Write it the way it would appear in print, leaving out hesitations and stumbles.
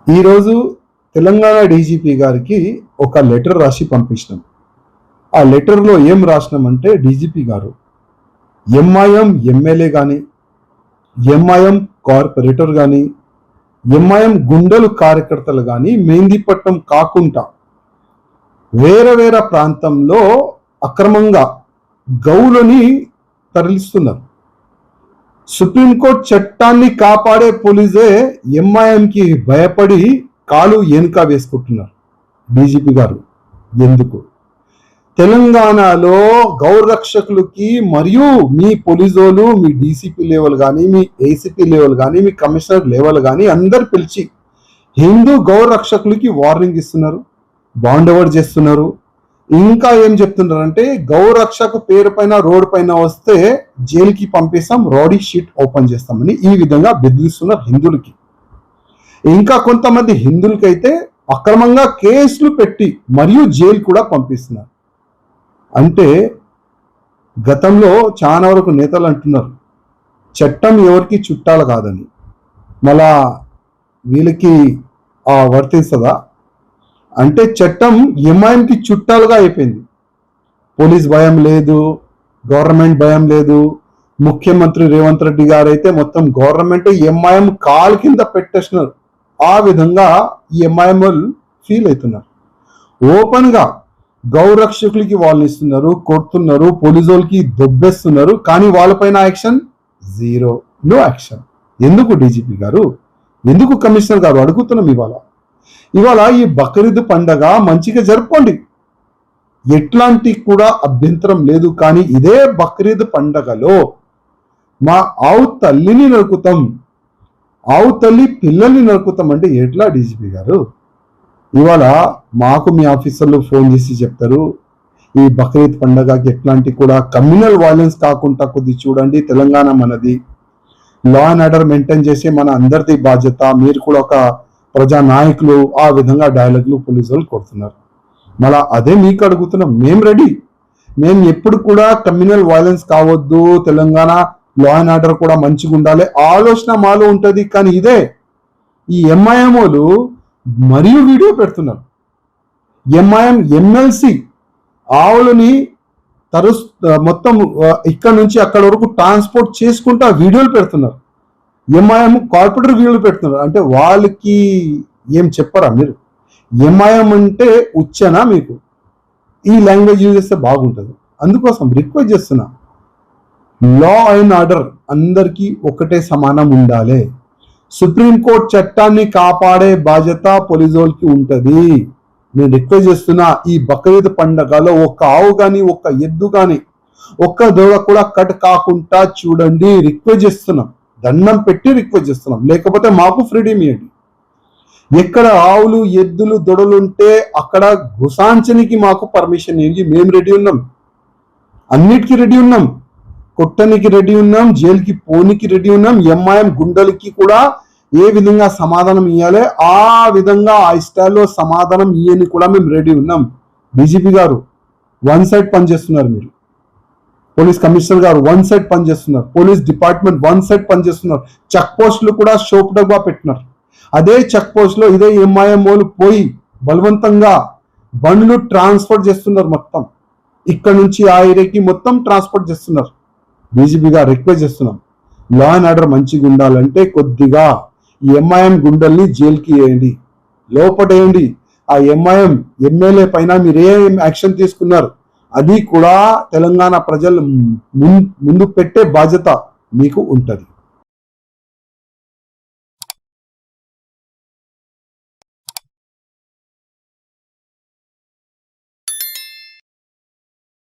ఈరోజు తెలంగాణ డీజీపీ గారికి ఒక లెటర్ రాసి పంపించినాం. ఆ లెటర్లో ఏం రాసినామంటే, డీజీపీ గారు ఎంఐఎం ఎమ్మెల్యే కానీ, ఎంఐఎం కార్పొరేటర్ కానీ, ఎంఐఎం గుండెలు కార్యకర్తలు కానీ మెహందీపట్నం కాకుండా వేరే వేరే ప్రాంతంలో అక్రమంగా గౌలని తరలిస్తున్నారు. సుప్రీంకోర్టు చట్టాన్ని కాపాడే పోలీసే ఎంఐఎంకి భయపడి కాలు ఏనుక వేసుకుంటున్నారు. డీజీపీ గారు ఎందుకు తెలంగాణలో గౌరక్షకులకి మరియు మీ పోలీసోలు, మీ డీసీపీ లెవెల్ కానీ, మీ ఏసీపీ లెవెల్ కానీ, మీ కమిషనర్ లెవెల్ కానీ అందరు పిలిచి హిందూ గౌరక్షకులకి వార్నింగ్ ఇస్తున్నారు, బాండ్ ఓవర్ చేస్తున్నారు. ఇంకా ఏం చెప్తున్నారంటే, గౌరక్షకు పేరు పైన రోడ్డు పైన వస్తే జైలుకి పంపిస్తాం, రౌడీ షీట్ ఓపెన్ చేస్తామని ఈ విధంగా బెదిరిస్తున్నారు హిందువులకి. ఇంకా కొంతమంది హిందువులకైతే అక్రమంగా కేసులు పెట్టి మరియు జైలు కూడా పంపిస్తున్నారు. అంటే గతంలో చాలా వరకు నేతలు అంటున్నారు చట్టం ఎవరికి చుట్టాలు కాదని. మళ్ళా వీళ్ళకి వర్తిస్తుందా అంటే, చట్టం ఎంఐఎంకి చుట్టాలుగా అయిపోయింది. పోలీస్ భయం లేదు, గవర్నమెంట్ భయం లేదు. ముఖ్యమంత్రి రేవంత్ రెడ్డి గారు అయితే మొత్తం గవర్నమెంట్ ఎంఐఎం కాలు కింద పెట్టేసినారు. ఆ విధంగా ఈ ఎంఐఎం వాళ్ళు ఫీల్ అవుతున్నారు. ఓపెన్గా గౌరక్షకులకి వాళ్ళని ఇస్తున్నారు, కొడుతున్నారు, పోలీసు వాళ్ళకి దొబ్బేస్తున్నారు. కానీ వాళ్ళపైన యాక్షన్ జీరో, నో యాక్షన్. ఎందుకు డీజీపీ గారు, ఎందుకు కమిషనర్ గారు అడుగుతున్నాం. ఇవాళ ఈ బక్రీద్ పండగ మంచిగా జరుపుకోండి, ఎట్లాంటి కూడా అభ్యంతరం లేదు. కానీ ఇదే బక్రీద్ పండగలో మా ఆవు తల్లిని నరుకుతాం, ఆవు తల్లి పిల్లల్ని నరుకుతాం అంటే ఎట్లా డీజీపీ గారు? ఇవాళ మాకు మీ ఆఫీసర్లు ఫోన్ చేసి చెప్తారు, ఈ బక్రీద్ పండగకి ఎట్లాంటి కూడా కమ్యూనల్ వైలెన్స్ కాకుండా కొద్ది చూడండి. తెలంగాణ మనది, లా అండ్ ఆర్డర్ మెయింటైన్ చేసే మన అందరిది బాధ్యత. మీరు కూడా ఒక ప్రజా నాయకులు, ఆ విధంగా డైలాగులు పోలీసులు కొడుతున్నారు. మళ్ళా అదే మీకు అడుగుతున్నాం, మేము రెడీ. మేము ఎప్పుడు కూడా కమ్యూనల్ వైలెన్స్ కావద్దు, తెలంగాణ లా అండ్ ఆర్డర్ కూడా మంచిగా ఉండాలి ఆలోచన మాలో ఉంటుంది. కానీ ఇదే ఈ ఎంఐఎంఓలు మరియు వీడియో పెడుతున్నారు. ఎంఐఎం ఎమ్మెల్సీ ఆవులని మొత్తం ఇక్కడ నుంచి అక్కడ వరకు ట్రాన్స్పోర్ట్ చేసుకుంటూ వీడియోలు పెడుతున్నారు. ఎంఐఎం కార్పొరేటర్ వీడియోలు పెడుతున్నారు. అంటే వాళ్ళకి ఏం చెప్పరా మీరు? ఎంఐఎం అంటే ఉచ్చనా మీకు? ఈ లాంగ్వేజ్ యూజ్ చేస్తే బాగుంటుంది. అందుకోసం రిక్వెస్ట్ చేస్తున్నా, లా అండ్ ఆర్డర్ అందరికీ ఒకటే సమానం ఉండాలి. సుప్రీంకోర్టు చట్టాన్ని కాపాడే బాధ్యత పోలీసు వాళ్ళకి ఉంటుంది. నేను రిక్వెస్ట్ చేస్తున్నా, ఈ బక్రీద్ పండగలో ఒక్క ఆవు కానీ, ఒక్క ఎద్దు కానీ, ఒక్క దొడ కూడా కట్ కాకుండా చూడండి. రిక్వెస్ట్ చేస్తున్నాం, దండం పెట్టి రిక్వెస్ట్ చేస్తున్నాం. లేకపోతే మాకు ఫ్రీడమ్ ఇవ్వండి. ఎక్కడ ఆవులు, ఎద్దులు, దొడలు ఉంటే అక్కడ గుసాంచనికి మాకు పర్మిషన్ ఇవ్వండి. మేము రెడీ ఉన్నాం, అన్నిటికీ రెడీ ఉన్నాం, కొట్టనికి రెడీ ఉన్నాం, జైలుకి పోనికి రెడీ ఉన్నాం. ఎంఐఎం గుండెలకి కూడా ఏ విధంగా సమాధానం ఇవ్వాలి ఆ విధంగా ఆ స్టైల్లో సమాధానం ఇవ్వని కూడా మేము రెడీ ఉన్నాం. డీజీపీ గారు వన్ సైడ్ పనిచేస్తున్నారు, మీరు పోలీస్ కమిషనర్ గారు వన్ సైడ్ పనిచేస్తున్నారు, పోలీస్ డిపార్ట్మెంట్ వన్ సైడ్ పనిచేస్తున్నారు. చెక్ పోస్టులు కూడా షోప్ డబ్బా పెట్టినారు. అదే చెక్ పోస్ట్ లో ఇదే ఎంఐఎంఓలు పోయి బలవంతంగా బండ్లు ట్రాన్స్పోర్ట్ చేస్తున్నారు. మొత్తం ఇక్కడ నుంచి ఆ ఏరియాకి మొత్తం ట్రాన్స్పోర్ట్ చేస్తున్నారు. డీజీపీ గారు రిక్వెస్ట్ చేస్తున్నాం, లా అండ్ ఆర్డర్ మంచిగా ఉండాలంటే కొద్దిగా ఈ ఎంఐఎం గుండెల్ని జైలుకి వేయండి, లోపటేయండి. ఆ ఎంఐఎం ఎమ్మెల్యే పైన మీరు ఏం యాక్షన్ తీసుకున్నారు అది కూడా తెలంగాణ ప్రజలు ముందు పెట్టే బాధ్యత మీకు ఉంటుంది.